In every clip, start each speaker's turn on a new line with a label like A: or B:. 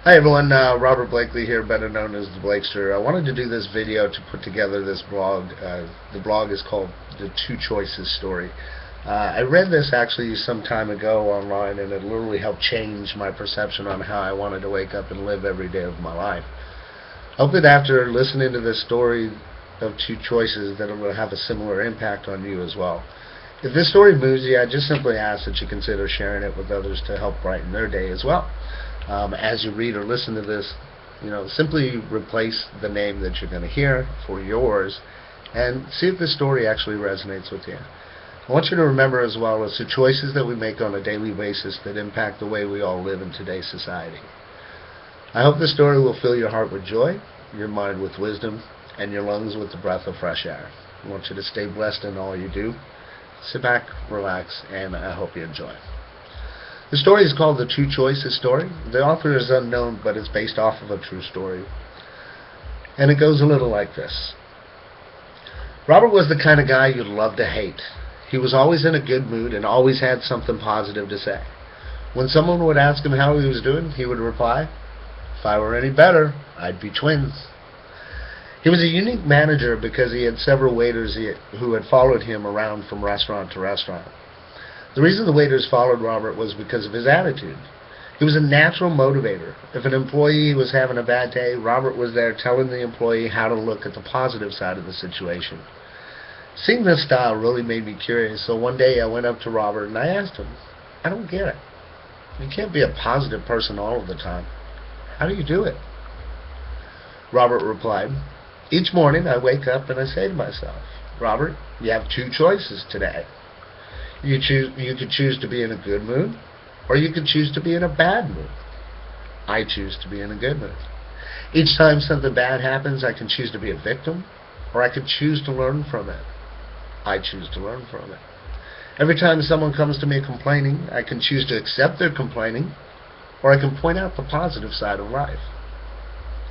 A: Hi everyone, Robert Blakely here, better known as the Blakester. I wanted to do this video to put together this blog. The blog is called The Two Choices Story. I read this actually some time ago online, and it literally helped change my perception on how I wanted to wake up and live every day of my life. I hope that after listening to this story of two choices that it will have a similar impact on you as well. If this story moves you, I just simply ask that you consider sharing it with others to help brighten their day as well. As you read or listen to this, simply replace the name that you're going to hear for yours and see if this story actually resonates with you. I want you to remember as well, it's the choices that we make on a daily basis that impact the way we all live in today's society. I hope this story will fill your heart with joy, your mind with wisdom, and your lungs with the breath of fresh air. I want you to stay blessed in all you do. Sit back, relax, and I hope you enjoy. The story is called The Two Choices Story. The author is unknown, but it's based off of a true story. And it goes a little like this. Robert was the kind of guy you'd love to hate. He was always in a good mood and always had something positive to say. When someone would ask him how he was doing, he would reply, "If I were any better, I'd be twins." He was a unique manager because he had several waiters who had followed him around from restaurant to restaurant. The reason the waiters followed Robert was because of his attitude. He was a natural motivator. If an employee was having a bad day, Robert was there telling the employee how to look at the positive side of the situation. Seeing this style really made me curious, so one day I went up to Robert and I asked him, "I don't get it. You can't be a positive person all of the time. How do you do it?" Robert replied, "Each morning I wake up and I say to myself, Robert, you have two choices today. You could choose to be in a good mood, or you could choose to be in a bad mood. I choose to be in a good mood. Each time something bad happens, I can choose to be a victim, or I could choose to learn from it. I choose to learn from it. Every time someone comes to me complaining, I can choose to accept their complaining, or I can point out the positive side of life.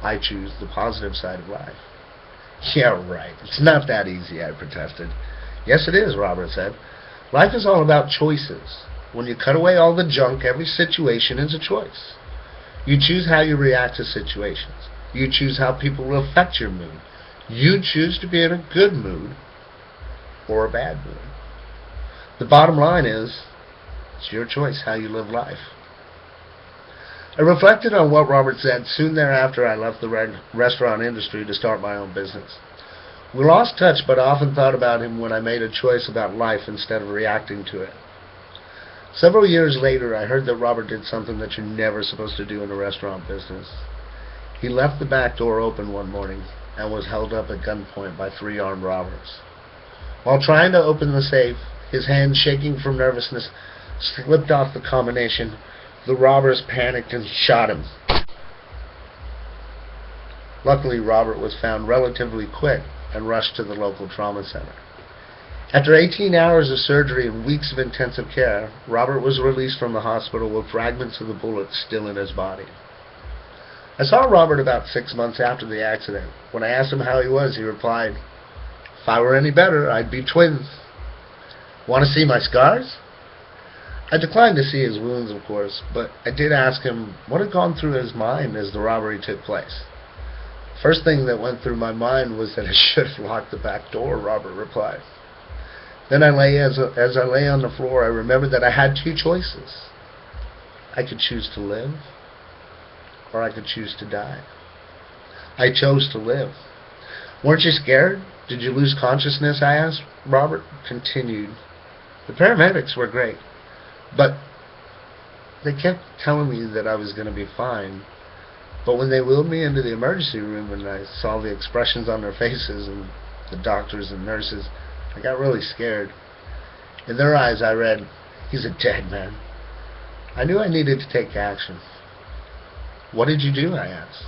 A: I choose the positive side of life." "Yeah, right. It's not that easy," I protested. "Yes, it is," Robert said. "Life is all about choices. When you cut away all the junk, every situation is a choice. You choose how you react to situations. You choose how people will affect your mood. You choose to be in a good mood or a bad mood. The bottom line is, it's your choice how you live life." I reflected on what Robert said soon thereafter I left the restaurant industry to start my own business. We lost touch, but I often thought about him when I made a choice about life instead of reacting to it. Several years later, I heard that Robert did something that you're never supposed to do in a restaurant business. He left the back door open one morning and was held up at gunpoint by 3 armed robbers. While trying to open the safe, his hand shaking from nervousness slipped off the combination. The robbers panicked and shot him. Luckily, Robert was found relatively quick and rushed to the local trauma center. After 18 hours of surgery and weeks of intensive care, Robert was released from the hospital with fragments of the bullets still in his body. I saw Robert about 6 months after the accident. When I asked him how he was, he replied, "If I were any better, I'd be twins." "Want to see my scars?" I declined to see his wounds, of course, but I did ask him what had gone through his mind as the robbery took place. "First thing that went through my mind was that I should have locked the back door," Robert replied. Then as I lay on the floor, I remembered that I had two choices. I could choose to live, or I could choose to die. I chose to live. "Weren't you scared? Did you lose consciousness?" I asked. Robert continued, "The paramedics were great, but they kept telling me that I was going to be fine. But when they wheeled me into the emergency room and I saw the expressions on their faces and the doctors and nurses, I got really scared. In their eyes I read, 'He's a dead man.' I knew I needed to take action." "What did you do?" I asked.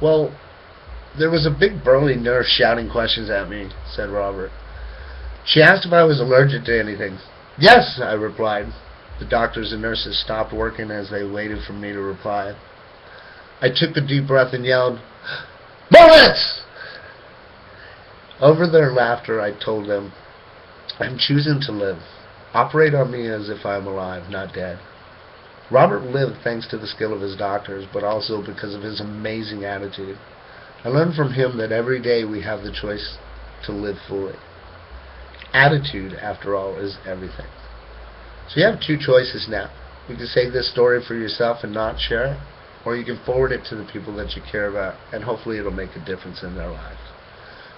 A: "Well, there was a big burly nurse shouting questions at me," said Robert. "She asked if I was allergic to anything." "Yes," I replied. The doctors and nurses stopped working as they waited for me to reply. I took a deep breath and yelled, "Bullets!" Over their laughter, I told them, "I'm choosing to live. Operate on me as if I'm alive, not dead." Robert lived thanks to the skill of his doctors, but also because of his amazing attitude. I learned from him that every day we have the choice to live fully. Attitude, after all, is everything. So you have two choices now. You can save this story for yourself and not share it, or you can forward it to the people that you care about, and hopefully it'll make a difference in their lives.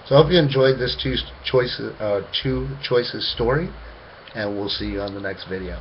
A: So I hope you enjoyed this two choices story, and we'll see you on the next video.